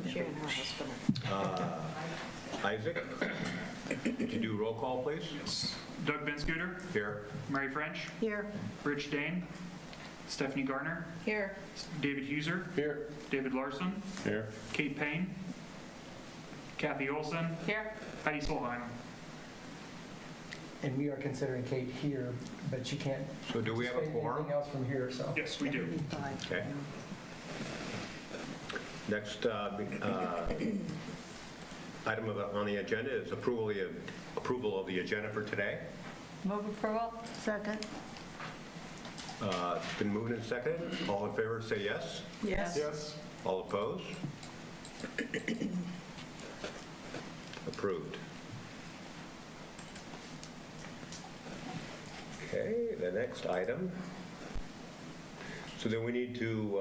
She and her husband. Isaac, could you do roll call, please? Yes. Doug Benschoter. Here. Mary French. Here. Rich Dane. Stephanie Garner. Here. David Huser. Here. David Larson. Here. Kate Payne. Kathy Olson. Here. Heidi Solheim. And we are considering Kate here, but she can't So do we have a participate in quorum? anything else from here, so. Yes, we do. Okay. Next item on the agenda is approval of the agenda for today. Move approval. Second. It's been moved and seconded. All in favor say yes. Yes. Yes. All opposed? Approved. Okay, the next item. So then we need to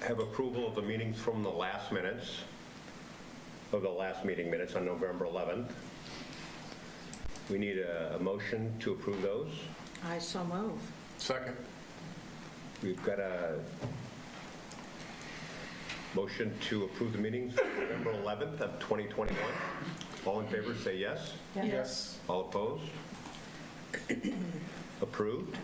have approval of the meetings from the last minutes, of the last meeting minutes on November 11th. We need a motion to approve those. I so move. Second. We've got a motion to approve the meetings for November 11th of 2021. All in favor say yes. Yes. All opposed? Approved.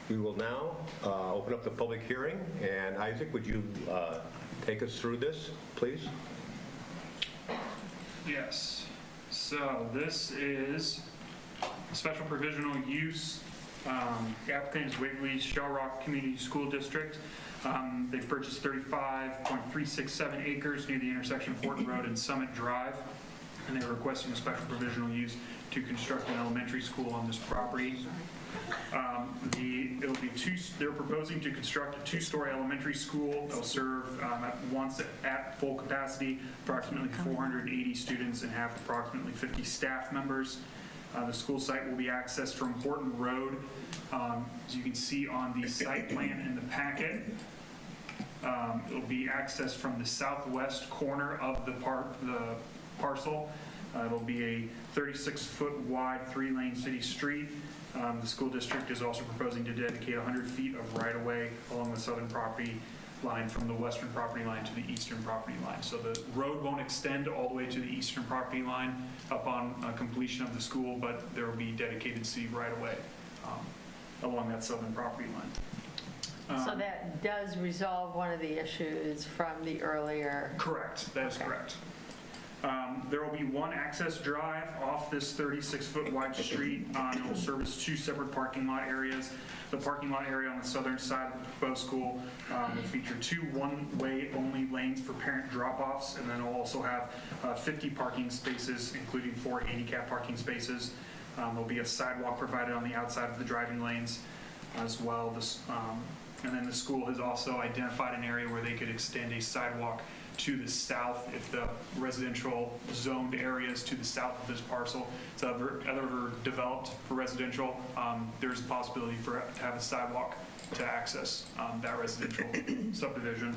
We will now open up the public hearing, and Isaac, would you take us through this, please? Yes. So this is special provisional use. The applicant is Waverly-Shell Community School District. They've purchased 35.367 acres near the intersection of Horton Road and Summit Drive, and they're requesting a special provisional use to construct an elementary school on this property. They're proposing to construct a two-story elementary school. They'll serve at full capacity approximately 480 students and have approximately 50 staff members. The school site will be accessed from Horton Road. As you can see on the site plan in the packet, it'll be accessed from the southwest corner of the parcel. It'll be a 36-foot wide 3-lane city street. The school district is also proposing to dedicate 100 feet of right-of-way along the southern property line from the western property line to the eastern property line. So the road won't extend all the way to the eastern property line upon completion of the school, but there will be dedicated city right-of-way along that southern property line. So that does resolve one of the issues from the earlier. Correct, that is correct. There will be one access drive off this 36-foot wide street. It will service two separate parking lot areas. The parking lot area on the southern side of the proposed school will feature two one-way only lanes for parent drop-offs, and then it'll also have 50 parking spaces, including 4 handicap parking spaces. There'll be a sidewalk provided on the outside of the driving lanes as well. And then the school has also identified an area where they could extend a sidewalk to the south if the residential zoned areas to the south of this parcel is ever developed for residential. There's a possibility to have a sidewalk to access that residential subdivision.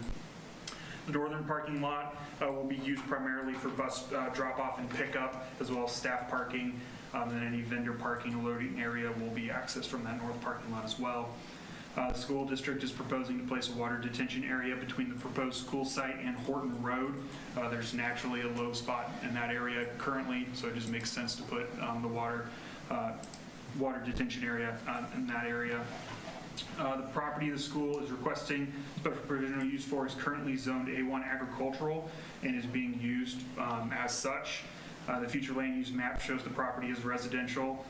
The northern parking lot will be used primarily for bus drop-off and pickup, as well as staff parking, and any vendor parking and loading area will be accessed from that north parking lot as well. The school district is proposing to place a water detention area between the proposed school site and Horton Road. There's naturally a low spot in that area currently, so it just makes sense to put the water detention area in that area. The property the school is requesting special provisional use for is currently zoned A1 agricultural and is being used as such. The future land use map shows the property as residential.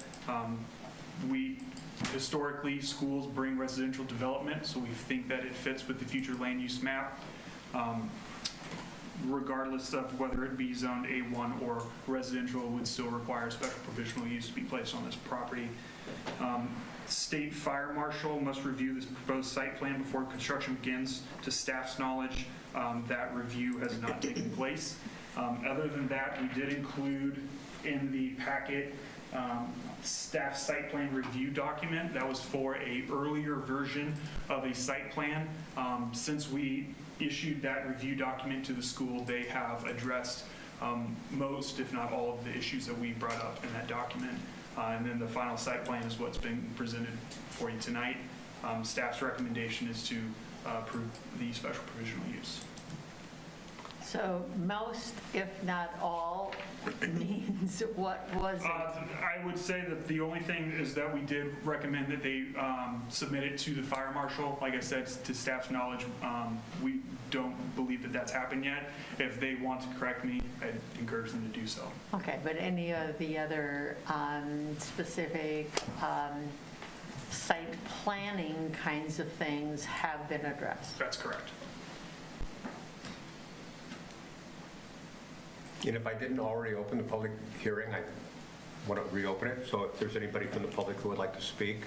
Historically, schools bring residential development, so we think that it fits with the future land use map, regardless of whether it be zoned A1 or residential. It would still require special provisional use to be placed on this property. State Fire Marshal must review this proposed site plan before construction begins. To staff's knowledge, that review has not taken place. Other than that, we did include in the packet staff site plan review document. That was for a earlier version of a site plan. Since we issued that review document to the school, they have addressed most, if not all, of the issues that we brought up in that document. And then the final site plan is what's been presented for you tonight. Staff's recommendation is to approve the special provisional use. So most, if not all, means what was it? I would say that the only thing is that we did recommend that they submit it to the fire marshal. Like I said, to staff's knowledge, we don't believe that that's happened yet. If they want to correct me, I'd encourage them to do so. Okay, but any of the other specific site planning kinds of things have been addressed? That's correct. And if I didn't already open the public hearing, I want to reopen it. So if there's anybody from the public who would like to speak,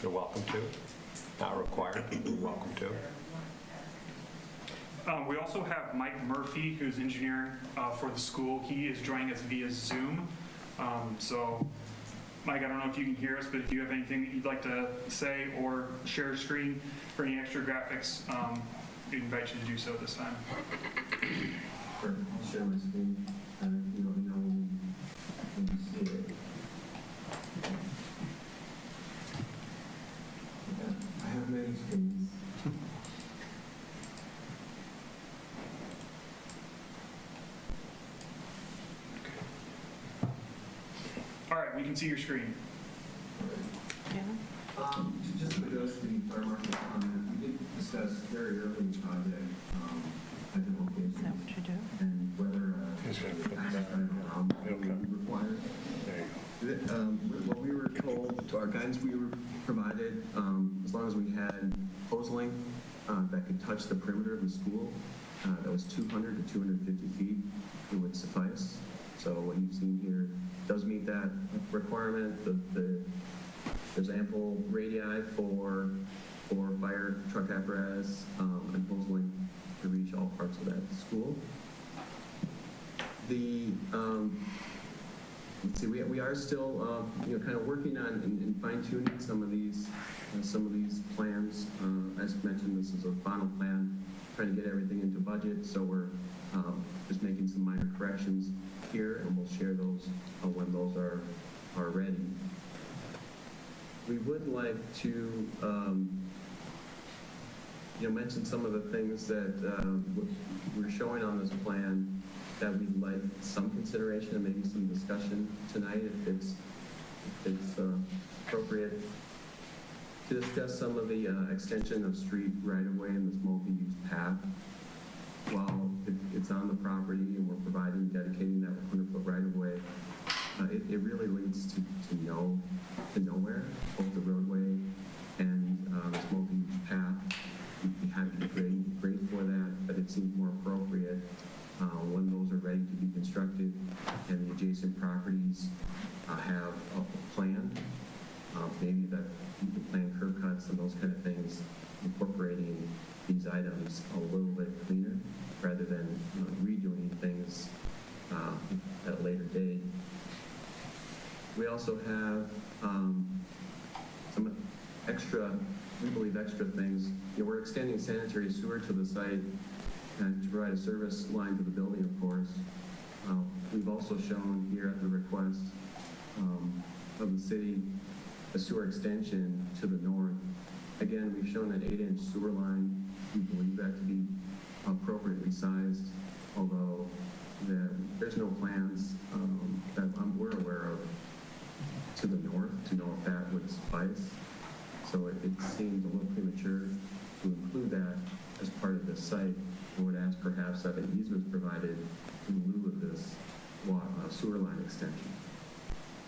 you're welcome to. Not required, but you're welcome to. We also have Mike Murphy, who's engineering for the school. He is joining us via Zoom. So, Mike, I don't know if you can hear us, but if you have anything that you'd like to say or share screen for any extra graphics, we invite you to do so this time. Sure, I'll share my screen. You let me know when you see it. Yeah, I have many screens. All right, we can see your screen. Just to address the fire marshal's comment, we did discuss very early in the project at the location. Is that what you do? And whether access around would be required. What we were told, to our guidance we were provided, as long as we had hose length that could touch the perimeter of the school, that was 200 to 250 feet, it would suffice. So what you've seen here does meet that requirement. There's ample radii for fire truck apparatus and hose length to reach all parts of that school. Let's see, we are still kind of working on and fine tuning some of these plans. As mentioned, this is a final plan, trying to get everything into budget. So we're just making some minor corrections here, and we'll share those when those are ready. We would like to mention some of the things that we're showing on this plan that we'd like some consideration and maybe some discussion tonight if it's appropriate, to discuss some of the extension of street right-of-way in this multi-use path. While it's on the property and we're dedicating that 100-foot right-of-way, it really leads to nowhere, both the roadway and this multi-use path. We'd be happy to grade for that, but it seems more appropriate when those are ready to be constructed and the adjacent properties have a plan, maybe that you can plan curb cuts and those kind of things, incorporating these items a little bit cleaner rather than redoing things at a later date. We also have some extra, we believe extra things. We're extending sanitary sewer to the site and to provide a service line to the building, of course. We've also shown here at the request of the city a sewer extension to the north. Again, we've shown an 8-inch sewer line. We believe that to be appropriately sized, although there's no plans that we're aware of to the north to know if that would suffice. So it seems a little premature to include that as part of this site. I would ask perhaps that an easement is provided in lieu of this sewer line extension.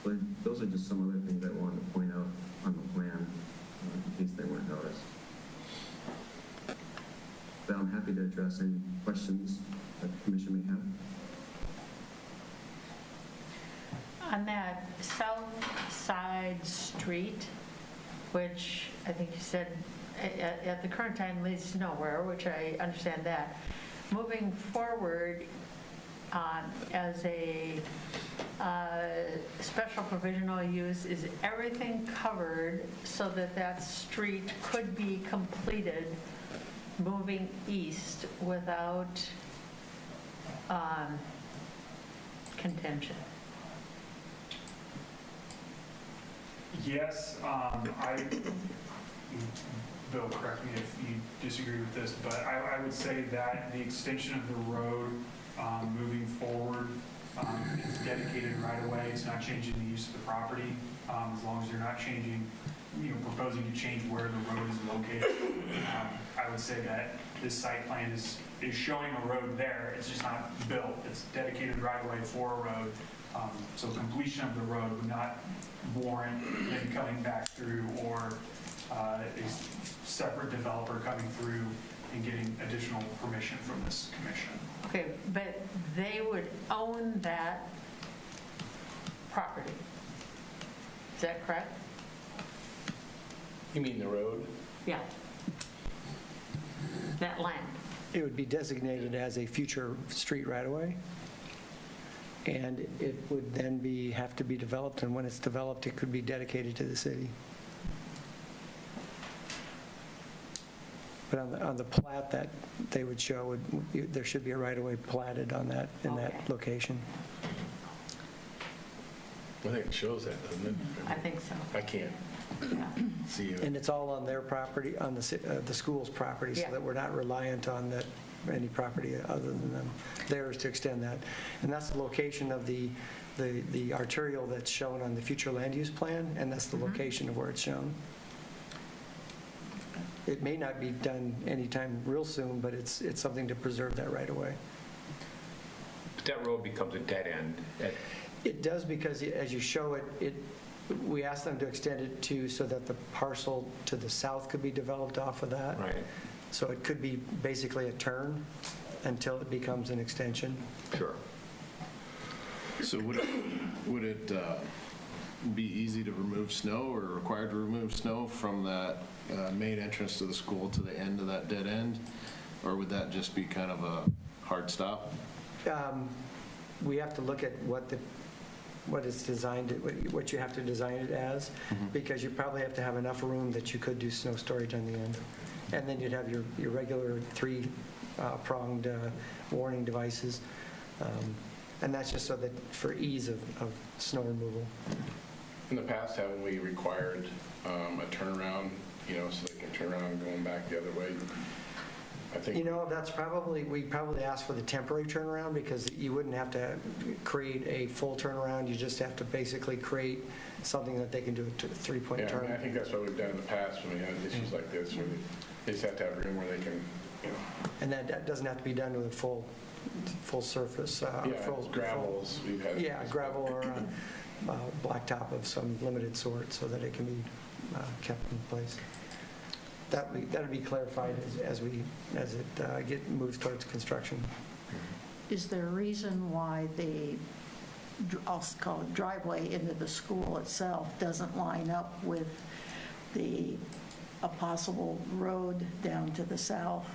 But those are just some other things I wanted to point out on the plan in case they weren't noticed. But I'm happy to address any questions that the commission may have. On that south side street, which I think you said at the current time leads to nowhere, which I understand that. Moving forward as a special provisional use, is everything covered so that that street could be completed moving east without contention? Yes, Bill, correct me if you disagree with this, but I would say that the extension of the road moving forward is dedicated right away. It's not changing the use of the property, as long as you're not changing, proposing to change where the road is located. I would say that this site plan is showing a road there. It's just not built. It's dedicated right away for a road. So completion of the road would not warrant them coming back through or a separate developer coming through and getting additional permission from this commission. Okay, but they would own that property. Is that correct? You mean the road? Yeah. That land. It would be designated as a future street right-of-way, and it would then have to be developed, and when it's developed, it could be dedicated to the city. But on the plat that they would show, there should be a right-of-way platted on that, in that Okay. location. I think it shows that, doesn't it? I think so. I can't Yeah. see it. And it's all on their property, on the school's property, so Yeah. that we're not reliant on any property other than them, theirs to extend that. And that's the location of the arterial that's shown on the future land use plan, and that's the location of where it's shown. It may not be done anytime real soon, but it's something to preserve that right away. But that road becomes a dead end. It does, because as you show it, we asked them to extend it so that the parcel to the south could be developed off of that. Right. So it could be basically a turn until it becomes an extension. Sure. So would it be easy to remove snow or required to remove snow from that main entrance to the school to the end of that dead end? Or would that just be kind of a hard stop? We have to look at what it's designed, what you have to design it as, because you probably have to have enough room that you could do snow storage on the end. And then you'd have your regular three-pronged warning devices. And that's just so that for ease of snow removal. In the past, haven't we required a turnaround, so they can turn around going back the other way? I think. We probably asked for the temporary turnaround, because you wouldn't have to create a full turnaround. You just have to basically create something that they can do a three-point Yeah, turn. I think that's what we've done in the past when we had issues like this, where they just have to have room where they can, And that doesn't have to be done with a full surface. gravels, we've had. Yeah, gravel or blacktop of some limited sort, so that it can be kept in place. That'll be clarified as it moves towards construction. Is there a reason why I'll call it driveway into the school itself doesn't line up with a possible road down to the south?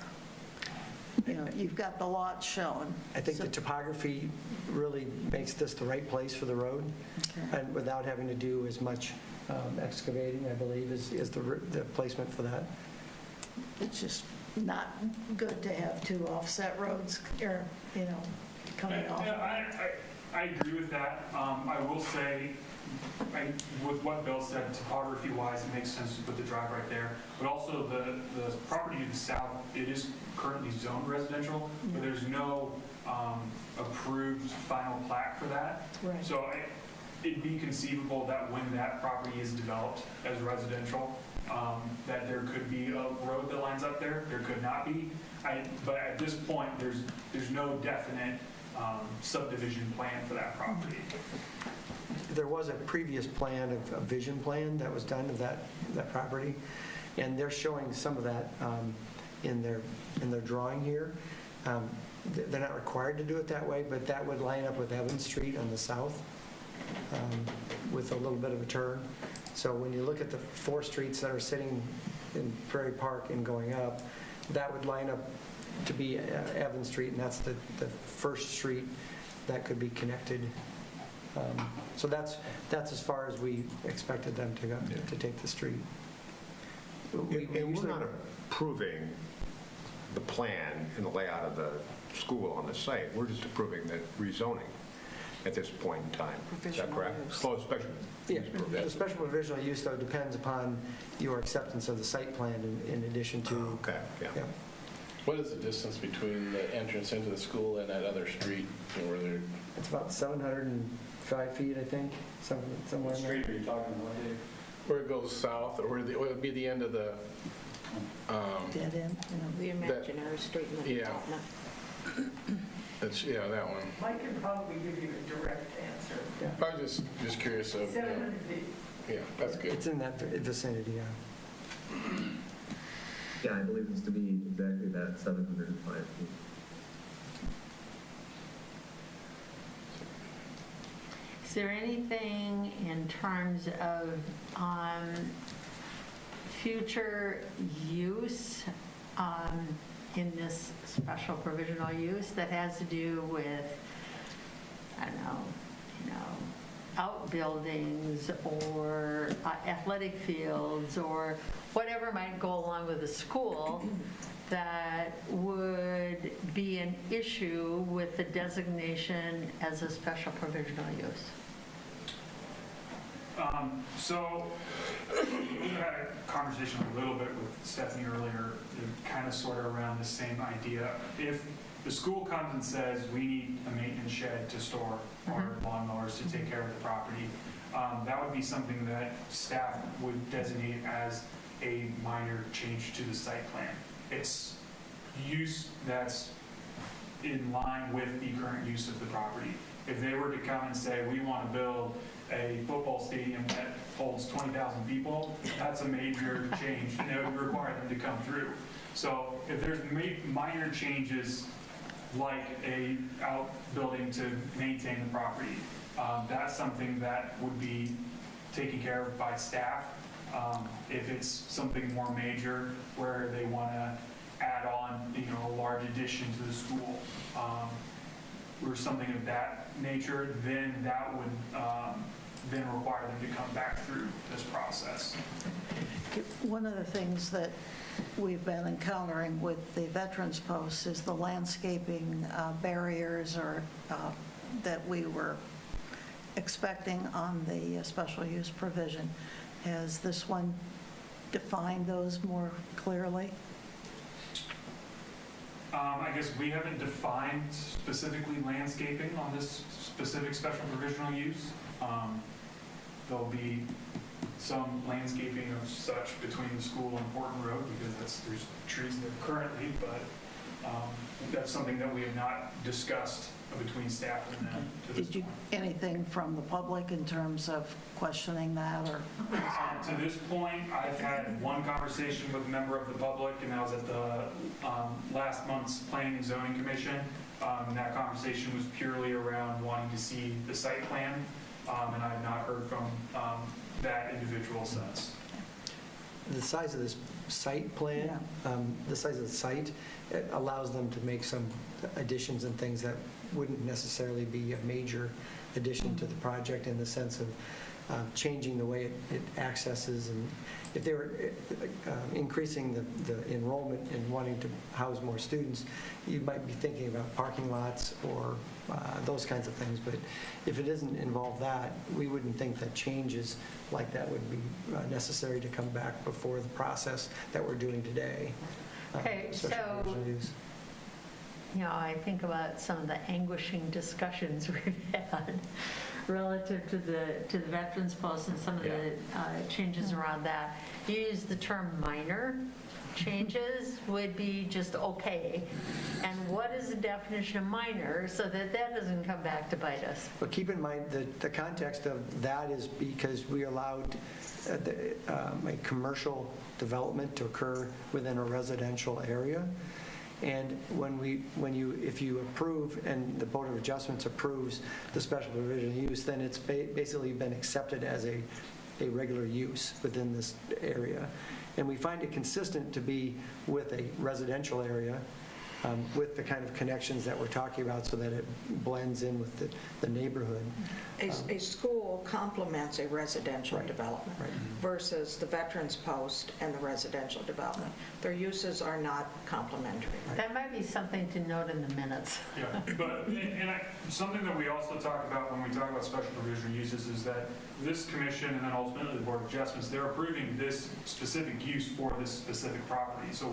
You've got the lot shown. I think the topography really makes this the right place for the road, and without having to do as much excavating, I believe, is the placement for that. It's just not good to have two offset roads, coming off. I agree with that. I will say, with what Bill said, topography-wise, it makes sense to put the drive right there. But also the property to the south, it is currently zoned residential, but there's no approved final plat for that. Right. So it'd be conceivable that when that property is developed as residential, that there could be a road that lines up there. There could not be. But at this point, there's no definite subdivision plan for that property. There was a previous plan, a vision plan that was done of that property, and they're showing some of that in their drawing here. They're not required to do it that way, but that would line up with Evans Street on the south with a little bit of a turn. So when you look at the four streets that are sitting in Prairie Park and going up, that would line up to be Evans Street, and that's the first street that could be connected. So that's as far as we expected them to go, to take the street. And we're not approving the plan and the layout of the school on the site. We're just approving the rezoning. at this point in time. Is that correct? Oh, special. Yeah, the special provisional use, though, depends upon your acceptance of the site plan in addition to... Okay, yeah. Yeah. What is the distance between the entrance into the school and that other street, where they're... It's about 705 feet, I think, somewhere in there. Street are you talking about, Dave? Where it goes south, or where it would be the end of the... Dead end, The imaginary street in the Yeah. development. That's, yeah, that one. Mike can probably give you a direct answer. I was just curious of... 700 feet. Yeah, that's good. It's in that vicinity, yeah. Yeah, I believe it's to be exactly that, 705 feet. Is there anything in terms of future use in this special provisional use that has to do with, I don't know, outbuildings or athletic fields or whatever might go along with the school that would be an issue with the designation as a special provisional use? So we had a conversation a little bit with Stephanie earlier, kind of sort of around the same idea. If the school comes and says, we need a maintenance shed to store our lawnmowers to take care of the property, that would be something that staff would designate as a minor change to the site plan. It's use that's in line with the current use of the property. If they were to come and say, we want to build a football stadium that holds 20,000 people, that's a major change, and it would require them to come through. So if there's minor changes like a outbuilding to maintain the property, that's something that would be taken care of by staff. If it's something more major where they want to add on, a large addition to the school, or something of that nature, then that would then require them to come back through this process. One of the things that we've been encountering with the Veterans Post is the landscaping barriers or that we were expecting on the special use provision. Has this one defined those more clearly? I guess we haven't defined specifically landscaping on this specific special provisional use. There'll be some landscaping of such between the school and Porton Road because there's trees there currently, but that's something that we have not discussed between staff and them to this Did you, point. anything from the public in terms of questioning that or? To this point, I've had one conversation with a member of the public, and that was at the last month's Planning and Zoning Commission. And that conversation was purely around wanting to see the site plan, and I've not heard from that individual since. The size of this site plan, the size of the site, it allows them to make some additions and things that wouldn't necessarily be a major addition to the project in the sense of changing the way it accesses. And if they were increasing the enrollment and wanting to house more students, you might be thinking about parking lots or those kinds of things. But if it doesn't involve that, we wouldn't think that changes like that would be necessary to come back before the process that we're doing today. Okay, so, I think about some of the anguishing discussions we've had relative to the Veterans Post and some of the changes around that. You use the term minor changes would be just okay. And what is the definition of minor so that doesn't come back to bite us? But keep in mind that the context of that is because we allowed a commercial development to occur within a residential area. And if you approve and the Board of Adjustments approves the special provision use, then it's basically been accepted as a regular use within this area. And we find it consistent to be with a residential area with the kind of connections that we're talking about so that it blends in with the neighborhood. A school complements a residential Right. development Right. versus the Veterans Post and the residential development. Their uses are not complementary. That might be something to note in the minutes. Yeah, but, something that we also talk about when we talk about special provisional uses is that this commission and then ultimately the Board of Adjustments, they're approving this specific use for this specific property. So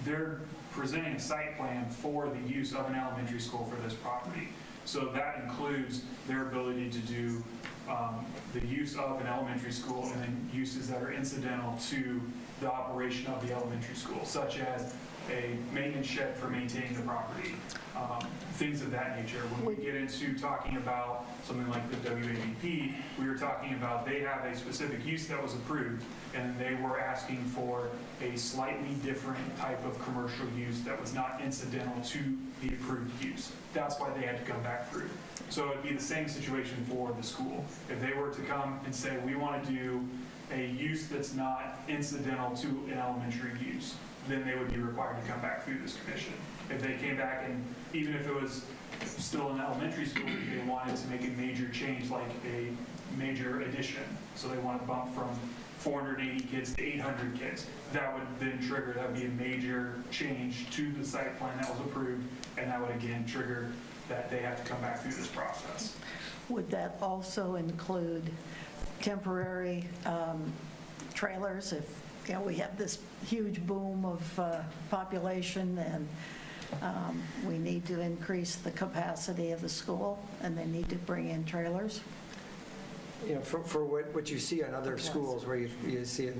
they're presenting a site plan for the use of an elementary school for this property. So that includes their ability to do the use of an elementary school and then uses that are incidental to the operation of the elementary school, such as a maintenance shed for maintaining the property, things of that nature. When we get into talking about something like the WAVP, we were talking about they have a specific use that was approved, and they were asking for a slightly different type of commercial use that was not incidental to the approved use. That's why they had to come back through. So it'd be the same situation for the school. If they were to come and say, we want to do a use that's not incidental to an elementary use, then they would be required to come back through this commission. If they came back and, even if it was still an elementary school, they wanted to make a major change, like a major addition, so they want to bump from 480 kids to 800 kids, that would then trigger, that would be a major change to the site plan that was approved, and that would again trigger that they have to come back through this process. Would that also include temporary trailers if, we have this huge boom of population and we need to increase the capacity of the school and they need to bring in trailers? For what you see in other schools where you see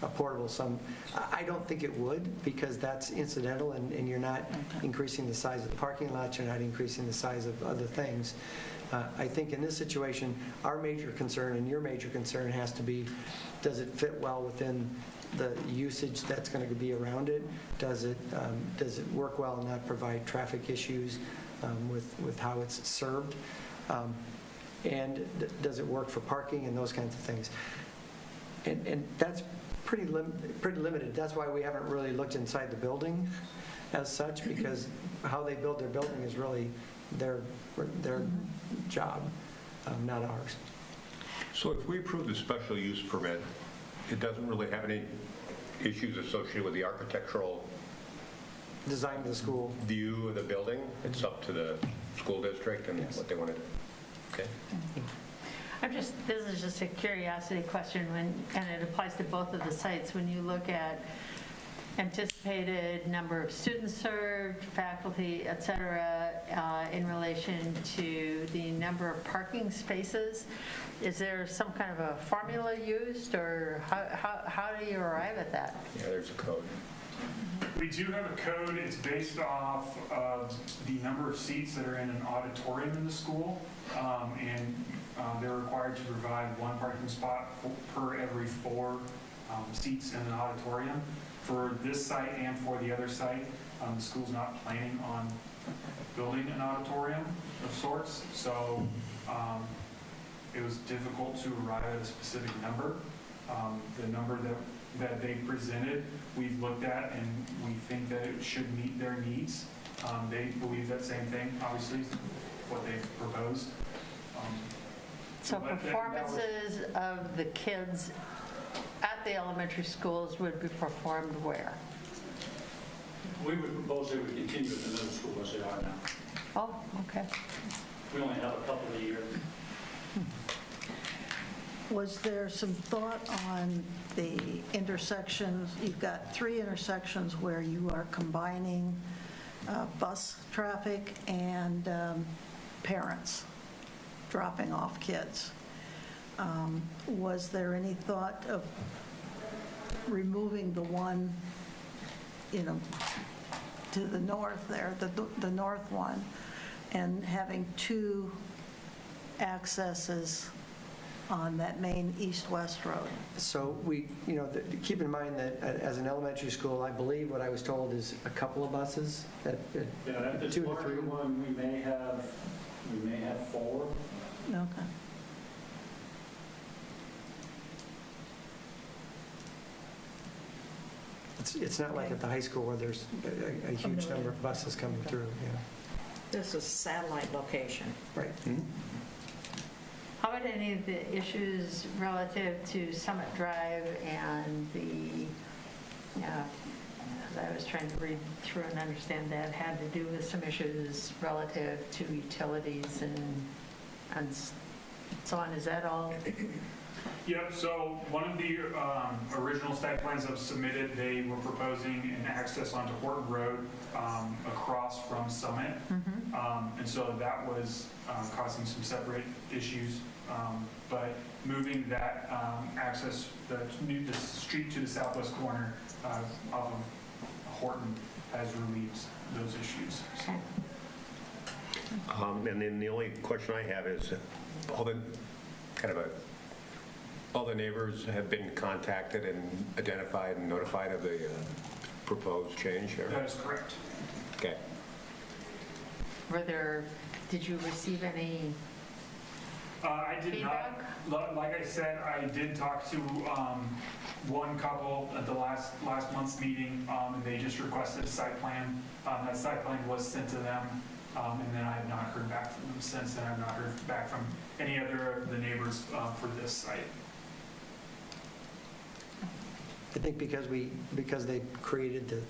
a portable, I don't think it would, because that's incidental and you're not increasing the size of the parking lot, you're not increasing the size of other things. I think in this situation, our major concern and your major concern has to be, does it fit well within the usage that's going to be around it? Does it work well and not provide traffic issues with how it's served? And does it work for parking and those kinds of things? And that's pretty limited. That's why we haven't really looked inside the building as such, because how they build their building is really their job, not ours. So if we approve the special use permit, it doesn't really have any issues associated with the architectural Design of the school. view of the building? It's up to the school district and what they want to do. Okay. This is just a curiosity question, and it applies to both of the sites. When you look at anticipated number of students served, faculty, et cetera, in relation to the number of parking spaces, is there some kind of a formula used, or how do you arrive at that? Yeah, there's a code. We do have a code. It's based off of the number of seats that are in an auditorium in the school, and they're required to provide one parking spot per every 4 seats in an auditorium. For this site and for the other site, the school's not planning on building an auditorium of sorts, so it was difficult to arrive at a specific number. The number that they presented, we've looked at, and we think that it should meet their needs. They believe that same thing, obviously, what they've proposed. So performances of the kids at the elementary schools would be performed where? We would propose they would continue at the middle school as they are now. Oh, okay. We only have a couple of years. Was there some thought on the intersections? You've got 3 intersections where you are combining bus traffic and parents dropping off kids. Was there any thought of removing the one, to the north there, the north one, and having 2 accesses on that main east-west road? So we, keep in mind that as an elementary school, I believe what I was told is a couple of buses, Yeah, at this 2 to 3. larger one, we may have 4. Okay. It's not like at the high school where there's a huge number of buses coming through, yeah. This is a satellite location. Right. How about any of the issues relative to Summit Drive and the, as I was trying to read through and understand that, had to do with some issues relative to utilities and so on. Is that all? Yep, so one of the original site plans that was submitted, they were proposing an access onto Horton Road across from Summit. And so that was causing some separate issues. But moving that access, the street to the southwest corner off of Horton has relieved those issues. So. And then the only question I have is, all the neighbors have been contacted and identified and notified of the proposed change here? That is correct. Okay. Did you receive any I did feedback? not. Like I said, I did talk to one couple at the last month's meeting, and they just requested a site plan. That site plan was sent to them, and then I have not heard back from them since, and I have not heard back from any other of the neighbors for this site. I think because they created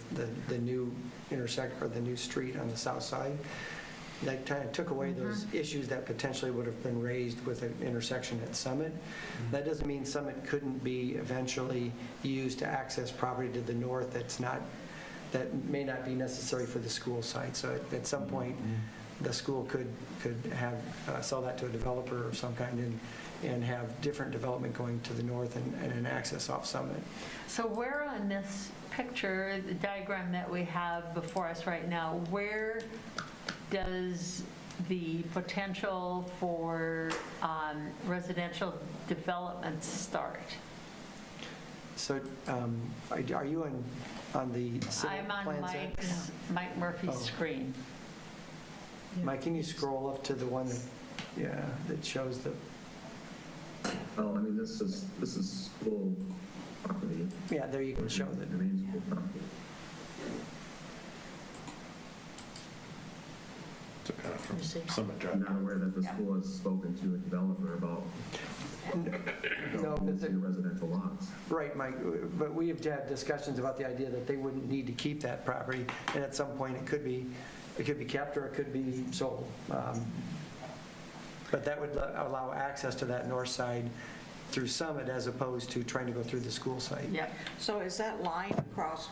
the new intersect, or the new street on the south side, that kind of took away those issues that potentially would have been raised with an intersection at Summit. That doesn't mean Summit couldn't be eventually used to access property to the north that may not be necessary for the school site. So at some point, the school could have sell that to a developer of some kind and have different development going to the north and an access off Summit. So where on this picture, the diagram that we have before us right now, where does the potential for residential development start? So are you on the civil I'm on plan set? Mike Murphy's screen. Mike, can you scroll up to the one that shows the... Well, I mean, this is school property. Yeah, there you can show that. It remains school property. Summit Drive. I'm not aware that the school has spoken to a developer about using residential lots. Right, Mike, but we have had discussions about the idea that they wouldn't need to keep that property, and at some point it could be kept or it could be sold. But that would allow access to that north side through Summit as opposed to trying to go through the school site. Yep. So is that line across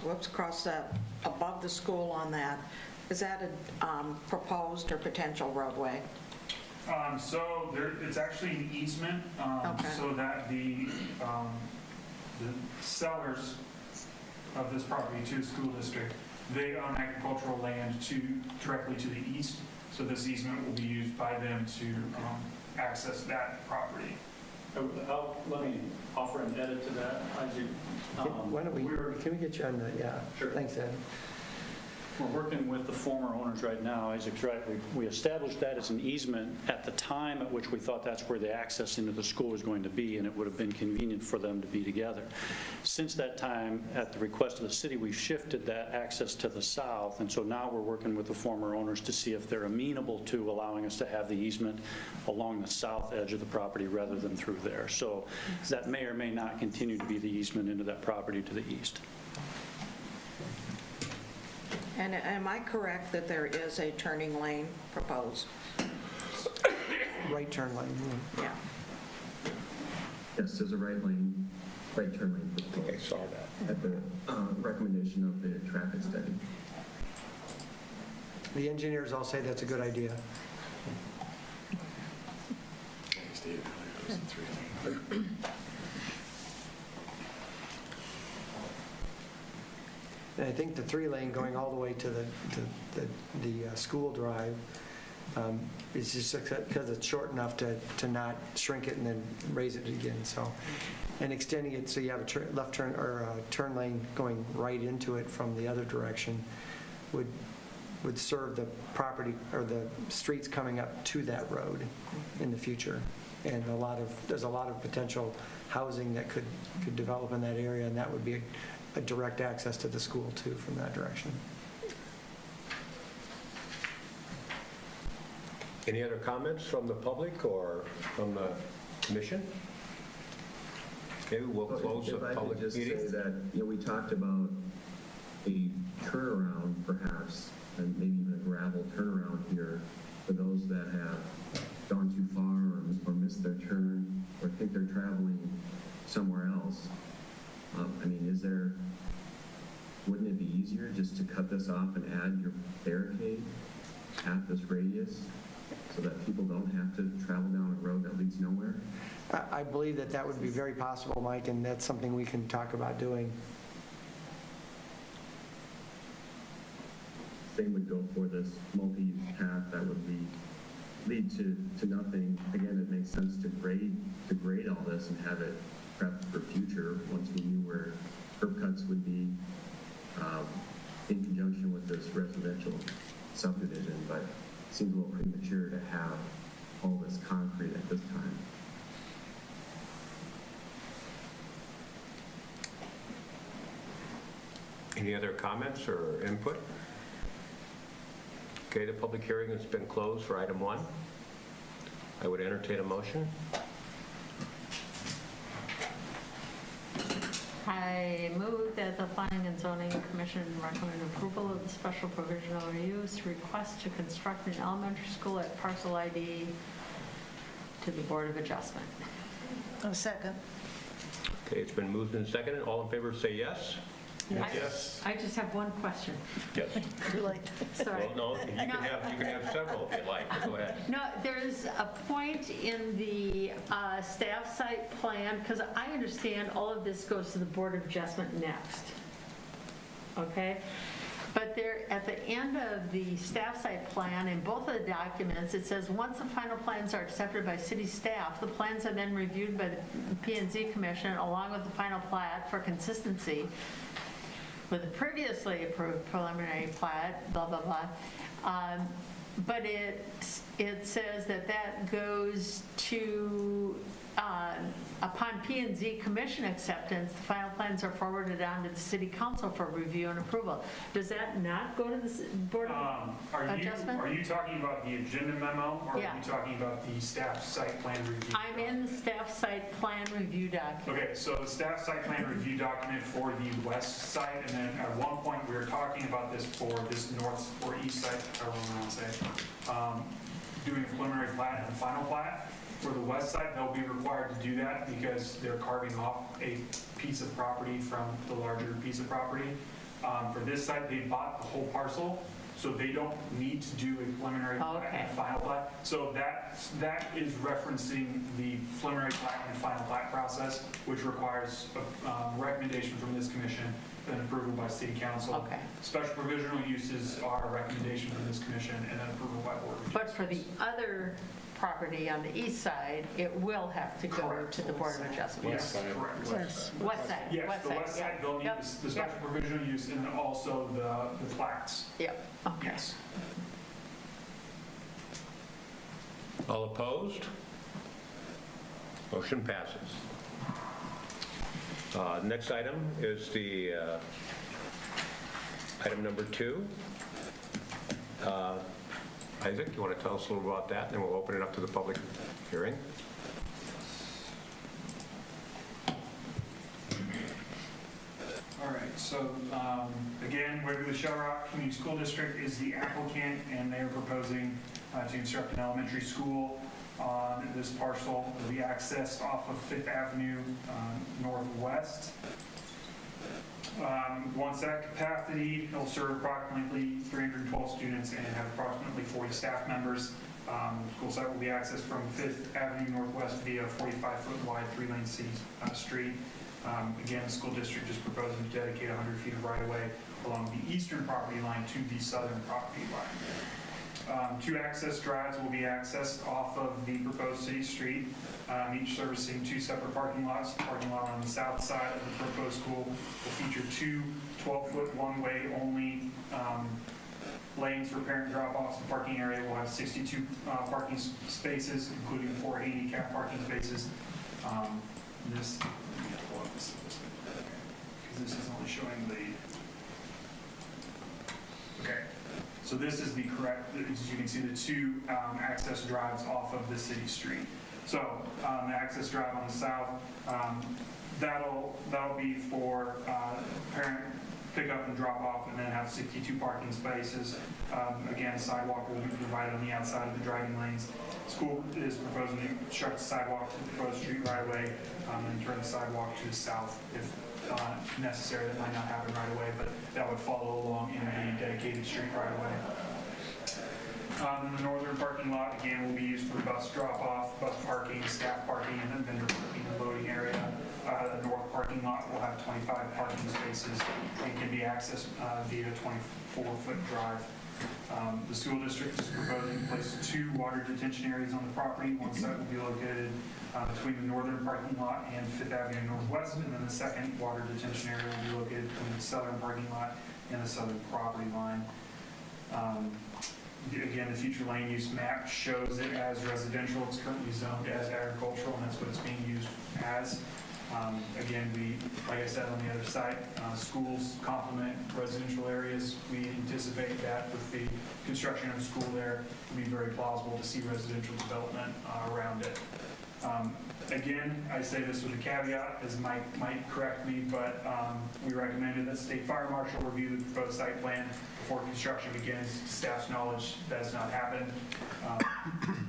that, above the school on that, is that a proposed or potential roadway? So it's actually an easement, Okay. so that the sellers of this property to the school district, they own agricultural land directly to the east. So this easement will be used by them to access that property. Let me offer an edit to that. Why don't can we get you on the, Sure. Thanks, Ed. We're working with the former owners right now. Isaac's right. We established that as an easement at the time at which we thought that's where the access into the school was going to be, and it would have been convenient for them to be together. Since that time, at the request of the city, we've shifted that access to the south, and so now we're working with the former owners to see if they're amenable to allowing us to have the easement along the south edge of the property rather than through there. So that may or may not continue to be the easement into that property to the east. And am I correct that there is a turning lane proposed? Right turn lane. Yeah. Yes, there's a right turn lane proposed. I saw that. At the recommendation of the traffic study. The engineers all say that's a good idea. And I think the 3-lane going all the way to the school drive is just because it's short enough to not shrink it and then raise it again. So, and extending it so you have a left turn or a turn lane going right into it from the other direction would serve the property or the streets coming up to that road in the future. And there's a lot of potential housing that could develop in that area, and that would be a direct access to the school too from that direction. Any other comments from the public or from the commission? Okay, we'll close the If I public could just meeting. say that, we talked about a turnaround perhaps, and maybe even a gravel turnaround here for those that have gone too far or missed their turn or think they're traveling somewhere else. Wouldn't it be easier just to cut this off and add your barricade at this radius so that people don't have to travel down a road that leads nowhere? I believe that would be very possible, Mike, and that's something we can talk about doing. Same would go for this multi-use path that would lead to nothing. Again, it makes sense to grade all this and have it prepped for future once we knew where curb cuts would be in conjunction with this residential subdivision, but it seems a little premature to have all this concrete at this time. Any other comments or input? Okay, the public hearing has been closed for item 1. I would entertain a motion. I move that the Planning and Zoning Commission recommend approval of the special provisional use request to construct an elementary school at Parcel ID to the Board of Adjustment. A second. Okay, it's been moved and seconded. All in favor say yes. I just have one question. Yes. Too late. Sorry. Well, no, you can have several if you like. Go ahead. No, there's a point in the staff site plan, because I understand all of this goes to the Board of Adjustment next. Okay? But there, at the end of the staff site plan, in both of the documents, it says, once the final plans are accepted by city staff, the plans are then reviewed by the P&Z Commission along with the final plat for consistency with the previously approved preliminary plat, blah, blah, blah. But it says that goes to, upon P&Z Commission acceptance, the final plans are forwarded on to the City Council for review and approval. Does that not go to the Board of Adjustment? Are you talking about the agenda memo, or Yeah. are you talking about the staff site plan review? I'm in the staff site plan review document. Okay, so the staff site plan review document for the west side, and then at one point we were talking about this for this north or east side, however you want to say, doing a preliminary plat and final plat. For the west side, they'll be required to do that because they're carving off a piece of property from the larger piece of property. For this side, they bought the whole parcel, so they don't need to do a preliminary plat and a final plat. So that is referencing the preliminary plat and final plat process, which requires a recommendation from this commission and approval by city council. Okay. Special provisional uses are a recommendation from this commission and then approval by board of But for the other property on the east side, it will have to go Correct. to the Board of Adjustment. Yes, correct. West side. Yes, the west side, they'll need Yep. the special provisional use and also the plats. Yep, okay. Yes. All opposed? Motion passes. Next item is the item number 2. Isaac, you want to tell us a little about that, and then we'll open it up to the public hearing. All right, so again, Waverly-Shell Community School District is the applicant, and they're proposing to construct an elementary school on this parcel. It'll be accessed off of 5th Avenue Northwest. Once at capacity, it'll serve approximately 312 students and have approximately 40 staff members. The school site will be accessed from 5th Avenue Northwest via 45-foot wide 3-lane city street. Again, the school district is proposing to dedicate 100 feet of right-of-way along the eastern property line to the southern property line. 2 access drives will be accessed off of the proposed city street, each servicing 2 separate parking lots. The parking lot on the south side of the proposed school will feature 2 12-foot one-way only lanes for parent drop-offs. The parking area will have 62 parking spaces, including 4 handicap parking spaces. This, let me pull up this, because this is only showing the, okay. So this is the correct, as you can see, the 2 access drives off of the city street. So the access drive on the south, that'll be for parent pickup and drop off, and then have 62 parking spaces. Again, a sidewalk will be provided on the outside of the driving lanes. School is proposing to construct a sidewalk to the proposed street right away, and turn the sidewalk to the south if necessary. That might not happen right away, but that would follow along in the dedicated street right away. The northern parking lot, again, will be used for bus drop-off, bus parking, staff parking, and then vendor parking and loading area. The north parking lot will have 25 parking spaces and can be accessed via a 24-foot drive. The school district is proposing to place 2 water detention areas on the property. One site will be located between the northern parking lot and 5th Avenue Northwest, and then the second water detention area will be located between the southern parking lot and the southern property line. Again, the future land use map shows it as residential. It's currently zoned as agricultural, and that's what it's being used as. Again, like I said on the other side, schools complement residential areas. We anticipate that with the construction of a school there, it will be very plausible to see residential development around it. Again, I say this with a caveat, as Mike might correct me, but we recommended that State Fire Marshal review the proposed site plan before construction begins. To staff's knowledge, that has not happened.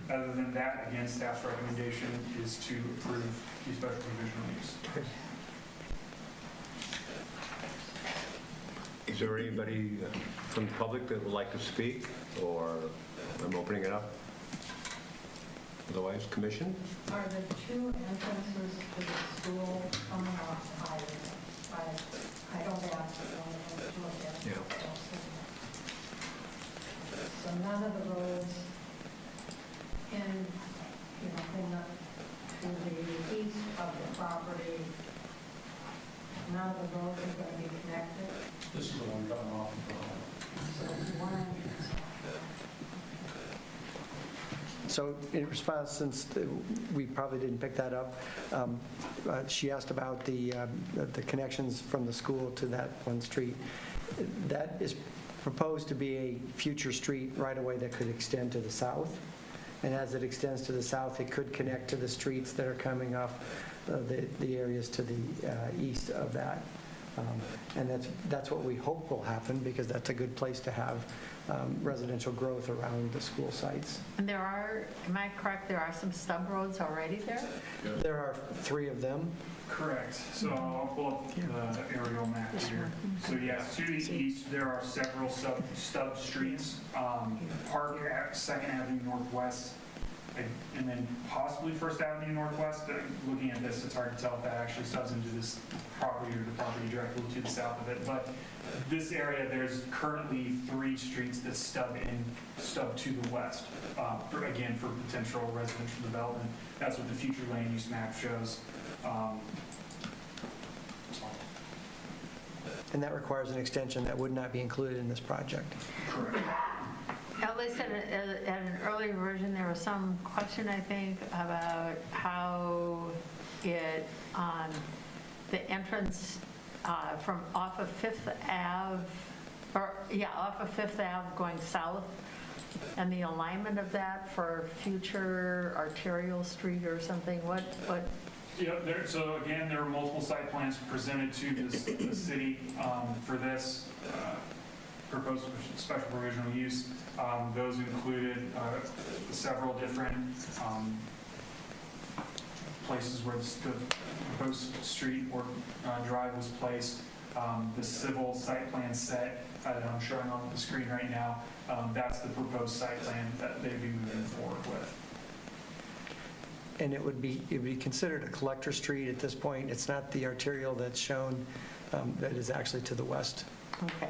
Other than that, again, staff's recommendation is to approve the special provisional use. Is there anybody from the public that would like to speak, or I'm opening it up? Otherwise, commission? Are the 2 entrances to the school coming off Highway? I don't ask, I don't look at it. Yeah. So none of the roads in to the east of the property, none of the roads are going to be connected? This is the one coming off. So one entrance. So in response, since we probably didn't pick that up, she asked about the connections from the school to that one street. That is proposed to be a future street right away that could extend to the south. And as it extends to the south, it could connect to the streets that are coming off the areas to the east of that. And that's what we hope will happen, because that's a good place to have residential growth around the school sites. And there are, am I correct, there are some stub roads already there? There are 3 of them. Correct. So I'll pull up the aerial map here. So yes, to the east, there are several stub streets. Park at 2nd Avenue Northwest, and then possibly 1st Avenue Northwest. Looking at this, it's hard to tell if that actually stubs into this property or the property directly to the south of it. But this area, there's currently 3 streets that stub to the west, again, for potential residential development. That's what the future land use map shows. And that requires an extension that would not be included in this project. Correct. At least at an earlier version, there was some question, I think, about how it, the entrance from off of 5th Ave, off of 5th Ave going south, and the alignment of that for future arterial street or something. What? Yeah, so again, there are multiple site plans presented to the city for this proposed special provisional use. Those included several different places where the proposed street or drive was placed. The civil site plan set that I'm showing on the screen right now, that's the proposed site plan that they'd be moving forward with. And it would be considered a collector street at this point. It's not the arterial that's shown, that is actually to the west. Okay.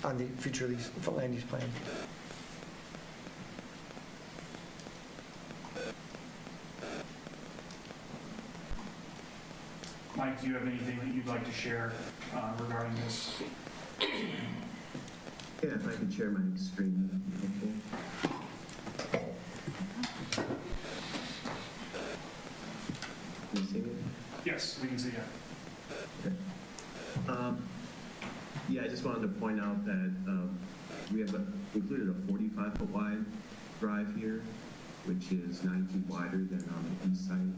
On the future land use plan. Mike, do you have anything that you'd like to share regarding this? Yeah, if I could share my screen, that'd be helpful. Can you see it? Yes, we can see it. Okay. Yeah, I just wanted to point out that we have included a 45-foot wide drive here, which is 9 feet wider than on the east side.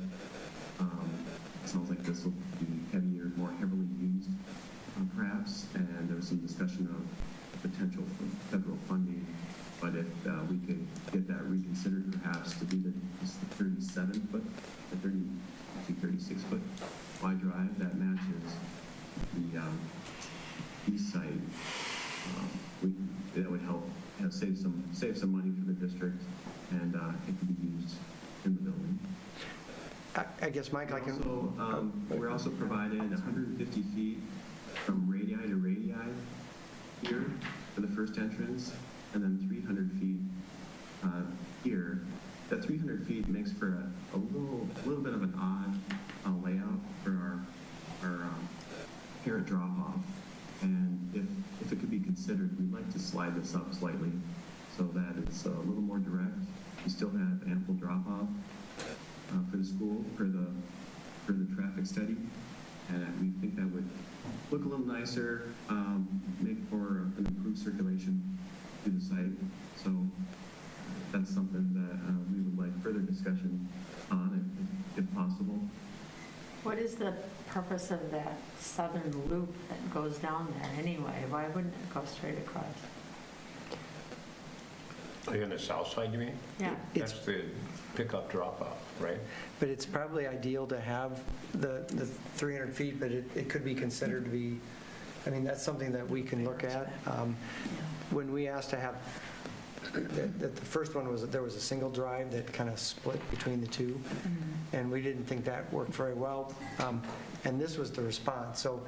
It sounds like this will be heavier, more heavily used, perhaps, and there was some discussion of potential for federal funding, but if we could get that reconsidered perhaps to be the 37-foot, the 36-foot wide drive that matches the east side, that would help save some money for the district, and it could be used in the building. I guess, Mike, I can... Also, we're also providing 150 feet from radii to radii here for the first entrance, and then 300 feet here. That 300 feet makes for a little bit of an odd layout for our parent drop-off. And if it could be considered, we'd like to slide this up slightly so that it's a little more direct. We still have ample drop-off for the school, for the traffic study, and we think that would look a little nicer, make for an improved circulation through the site. So that's something that we would like further discussion on, if possible. What is the purpose of that southern loop that goes down there anyway? Why wouldn't it go straight across? Are you on the south side, you mean? Yeah. That's the pickup drop-off, right? But it's probably ideal to have the 300 feet, but it could be considered to be, I mean, that's something that we can look at. When we asked to have, the first one was, there was a single drive that kind of split between the two, and we didn't think that worked very well. And this was the response. So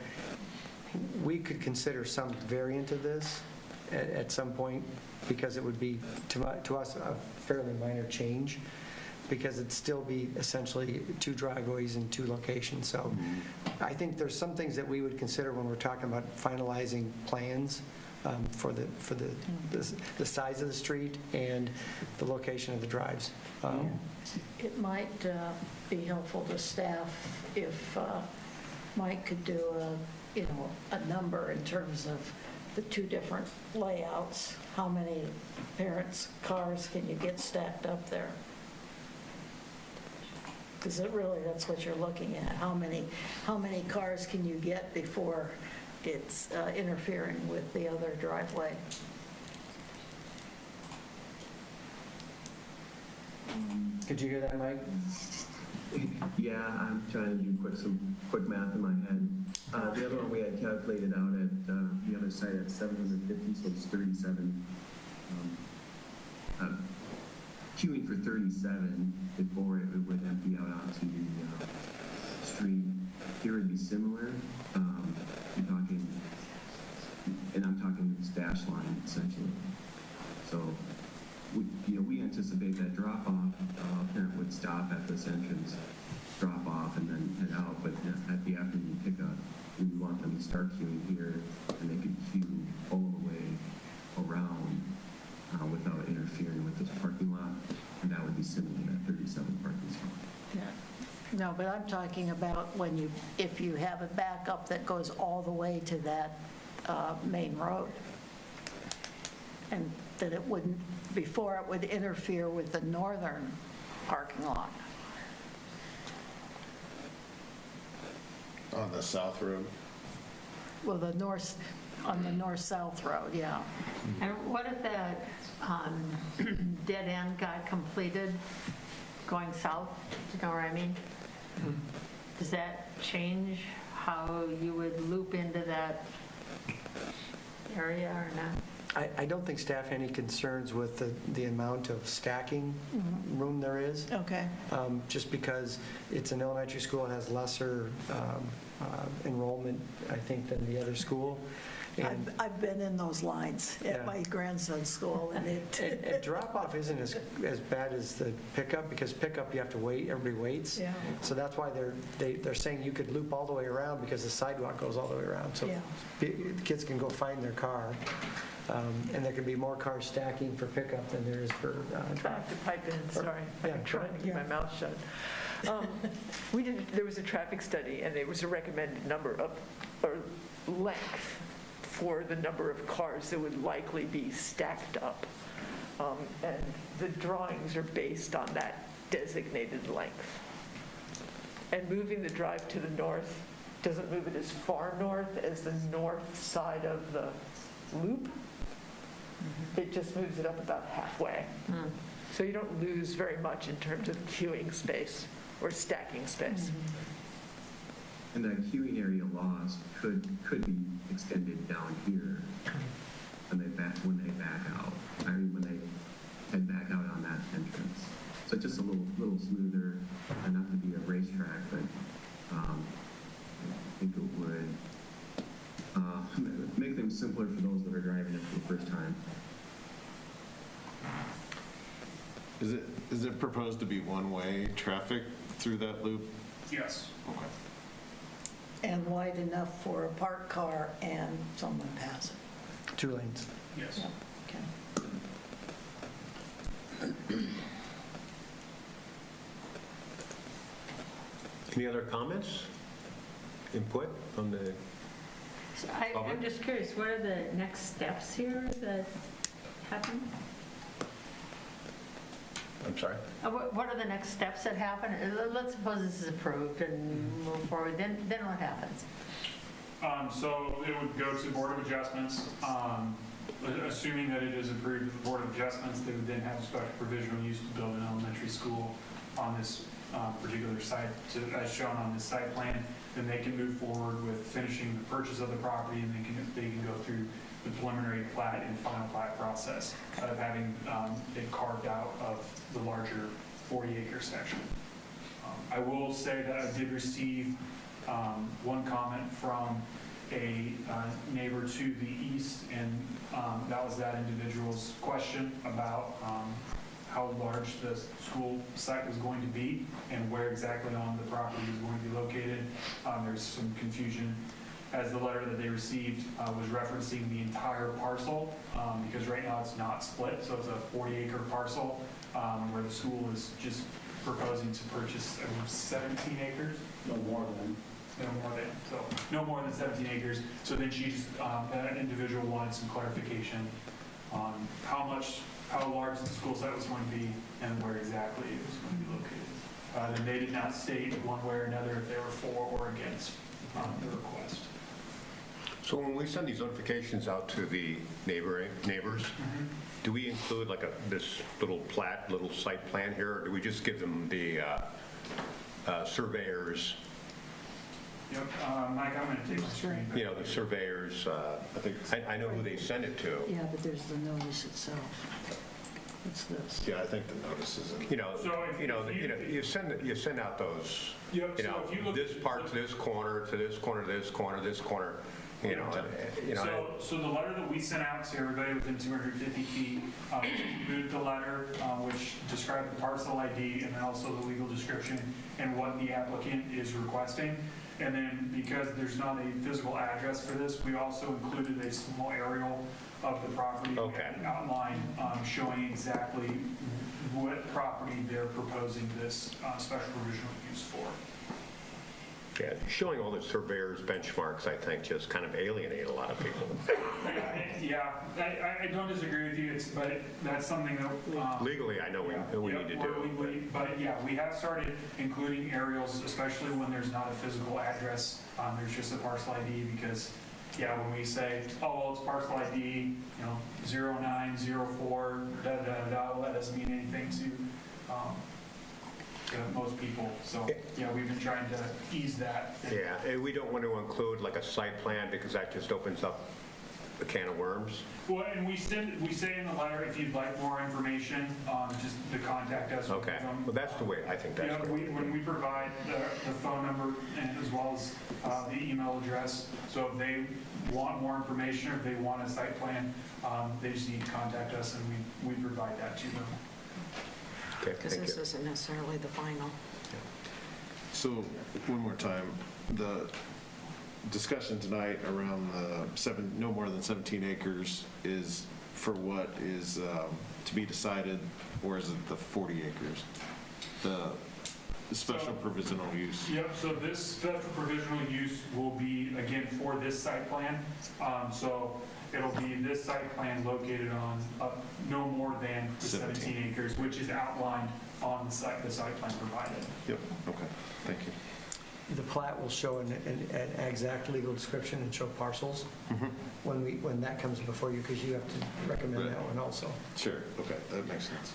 we could consider some variant of this at some point, because it would be, to us, a fairly minor change, because it'd still be essentially 2 driveways in 2 locations. So I think there's some things that we would consider when we're talking about finalizing plans for the size of the street and the location of the drives. It might be helpful to staff if Mike could do a number in terms of the 2 different layouts. How many parents' cars can you get stacked up there? Because that's what you're looking at. How many cars can you get before it's interfering with the other driveway? Could you hear that, Mike? Yeah, I'm trying to do some quick math in my head. The other one we had calculated out at the other side at 750, so it's 37. Queuing for 37 before it would empty out onto the street. Here would be similar. You're talking, and I'm talking this dash line essentially. So we anticipate that drop-off, parent would stop at this entrance, drop off, and then head out. But at the afternoon pickup, we want them to start queuing here, and they could queue all the way around without interfering with this parking lot, and that would be similar to that 37 parking spot. Yeah. No, but I'm talking about if you have a backup that goes all the way to that main road, and that it wouldn't, before it would interfere with the northern parking lot. On the south road? Well, on the north-south road, yeah. And what if that dead end got completed going south? You know what I mean? Does that change how you would loop into that area or not? I don't think staff had any concerns with the amount of stacking room there is. Okay. Just because it's an elementary school, it has lesser enrollment, I think, than the other school. And I've been in those lines at Yeah. my grandson's school, and it, drop-off isn't as bad as the pickup, because pickup, you have to wait, everybody waits. Yeah. So that's why they're saying you could loop all the way around, because the sidewalk goes all the way around. So Yeah. kids can go find their car. And there can be more cars stacking for pickup than there is for I have drop. to pipe in, sorry. Yeah, I'm trying to keep my mouth shut. There was a traffic study, and there was a recommended number of, or length for the number of cars that would likely be stacked up. And the drawings are based on that designated length. And moving the drive to the north doesn't move it as far north as the north side of the loop. It just moves it up about halfway. So you don't lose very much in terms of queuing space or stacking space. And the queuing area laws could be extended down here when they back out. I mean, when they head back out on that entrance. So just a little smoother, and not to be a racetrack, but I think it would make them simpler for those that are driving it for the first time. Is it proposed to be one-way traffic through that loop? Yes. Okay. and wide enough for a parked car and someone passing. 2 lanes. Yes. Yeah, okay. Any other comments, input from the, So I'm just curious, what are the next steps here that happen? I'm sorry? What are the next steps that happen? Let's suppose this is approved and move forward, then what happens? So it would go to the Board of Adjustments. Assuming that it is approved with the Board of Adjustments, they would then have a special provisional use to build an elementary school on this particular site, as shown on this site plan. Then they can move forward with finishing the purchase of the property, and they can go through the preliminary plat and final plat process of having it carved out of the larger 40-acre section. I will say that I did receive one comment from a neighbor to the east, and that was that individual's question about how large the school site was going to be and where exactly on the property was going to be located. There's some confusion, as the letter that they received was referencing the entire parcel, because right now it's not split, so it's a 40-acre parcel where the school is just proposing to purchase 17 acres. No more than. No more than 17 acres. So then she just, that individual wanted some clarification on how large the school site was going to be and where exactly it was going to be located. And they did not state one way or another if they were for or against the request. So when we send these notifications out to the neighbors, do we include like this little site plan here, or do we just give them the surveyors? Yep, Mike, I'm going to take the screen. You know, the surveyors, I know who they send it to. Yeah, but there's the notice itself. What's this? Yeah, I think the notice is in. You send out those, Yep, so if you look this part to this corner, to this corner, this corner, this corner, So the letter that we sent out to everybody within 250 feet included the letter which described the parcel ID and then also the legal description and what the applicant is requesting. And then because there's not a physical address for this, we also included a small aerial of the property outline showing exactly what property they're proposing this special provisional use for. Yeah, showing all the surveyors' benchmarks, I think, just kind of alienate a lot of people. Yeah, I don't disagree with you, but that's something that... Legally, I know we need to do. But yeah, we have started including aerials, especially when there's not a physical address. There's just a parcel ID because, yeah, when we say, oh, well, it's parcel ID, 0904, well, that doesn't mean anything to most people. So, yeah, we've been trying to ease that. Yeah, and we don't want to include like a site plan because that just opens up a can of worms. Well, and we say in the letter, if you'd like more information, just to contact us. Okay, well, that's the way, I think that's great. When we provide the phone number and as well as the email address. So if they want more information, or if they want a site plan, they just need to contact us, and we provide that to them. Okay, Because thank this you. isn't necessarily the final. So, one more time, the discussion tonight around the no more than 17 acres is for what is to be decided, or is it the 40 acres? The special provisional use? Yep, so this special provisional use will be, again, for this site plan. So it'll be this site plan located on no more than the 17 acres, which is outlined on the site plan provided. Yep, okay, thank you. The plat will show an exact legal description and show parcels when that comes before you, because you have to recommend that one also. Sure, okay, that makes sense.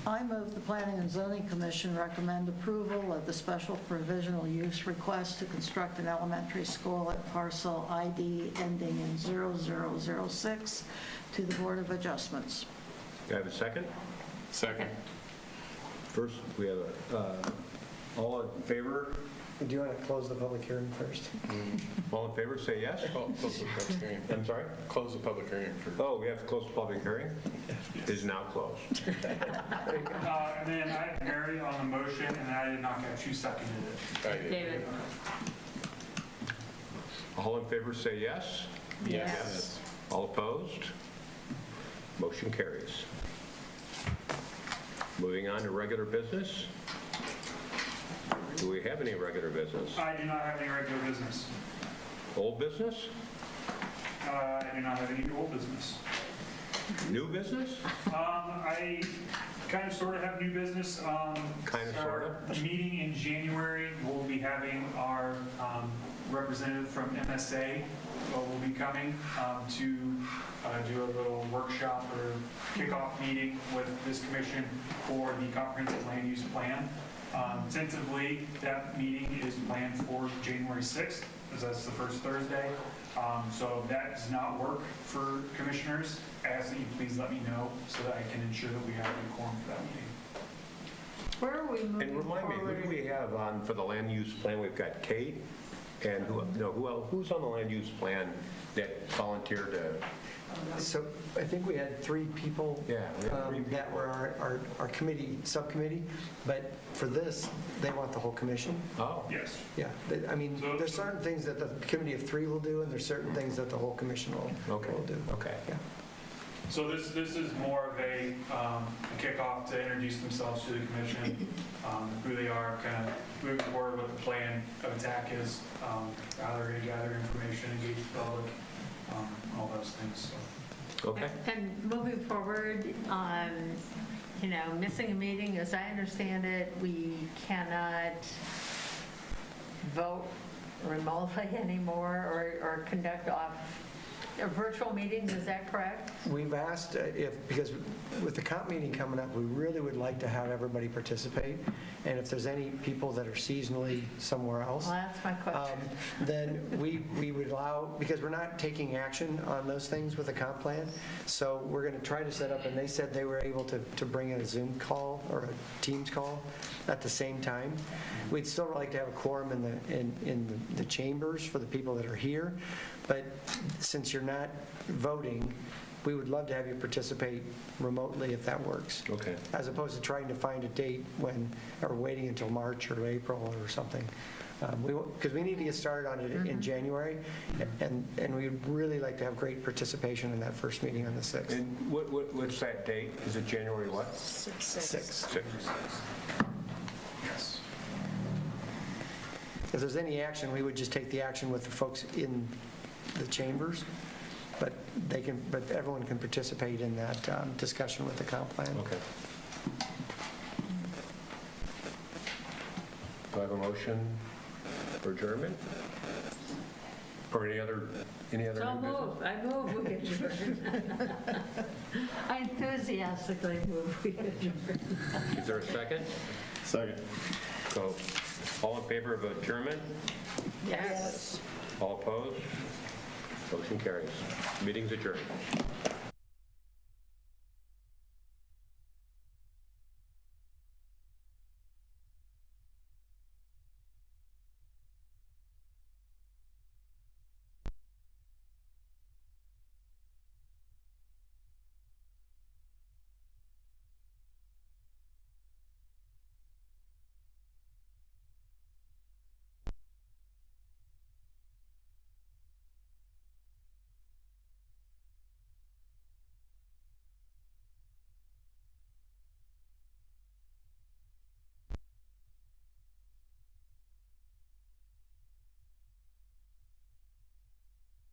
I move the Planning and Zoning Commission recommend approval of the special provisional use request to construct an elementary school at parcel ID ending in 0006 to the Board of Adjustments. Do I have a second? Second. First, we have all in favor? Do you want to close the public hearing first? All in favor, say yes. Close the public hearing. I'm sorry? Close the public hearing first. Oh, we have to close the public hearing? It is now closed. And then I had Mary on the motion, and I did not catch who seconded it. I did. David? All in favor, say yes. Yes. All opposed? Motion carries. Moving on to regular business. Do we have any regular business? I do not have any regular business. Old business? I do not have any old business. New business? I kind of sort of have new business. Kind of, sort of? Our meeting in January, we'll be having our representative from MSA will be coming to do a little workshop or kickoff meeting with this commission for the comprehensive land use plan. Tentatively, that meeting is planned for January 6th, as that's the first Thursday. So if that does not work for commissioners, I ask that you please let me know so that I can ensure that we have a quorum for that meeting. Where are we moving And remind me, who forward? do we have on for the land use plan? We've got Kate, and who else? Who's on the land use plan that volunteered to? So I think we had 3 people Yeah, we had 3 that were our committee, subcommittee, but for this, they want the whole commission. Oh. Yes. Yeah, I mean, there's certain things that the committee of 3 will do, and there's certain things that the whole commission will do. Okay. Yeah. So this is more of a kickoff to introduce themselves to the commission, who they are, kind of moving forward what the plan of attack is, how they're going to gather information, engage the public, all those things. So. Okay. And moving forward, missing a meeting, as I understand it, we cannot vote remotely anymore or conduct virtual meetings, is that correct? We've asked because with the comp meeting coming up, we really would like to have everybody participate. And if there's any people that are seasonally somewhere else, Well, that's my question. then we would allow, because we're not taking action on those things with the comp plan. So we're going to try to set up, and they said they were able to bring in a Zoom call or a Teams call at the same time. We'd still like to have a quorum in the chambers for the people that are here. But since you're not voting, we would love to have you participate remotely if that works. Okay. As opposed to trying to find a date or waiting until March or April or something. Because we need to get started on it in January, and we'd really like to have great participation in that first meeting on the 6th. And what's that date? Is it January what? 6th. 6th. Yes. If there's any action, we would just take the action with the folks in the chambers, but everyone can participate in that discussion with the comp plan. Okay. Do I have a motion for adjournment? Or any other So new business? move. I move we adjourn. I enthusiastically move we adjourn. Is there a second? Second. So, all in favor of adjournment? Yes. All opposed? Motion carries. Meeting's adjourned.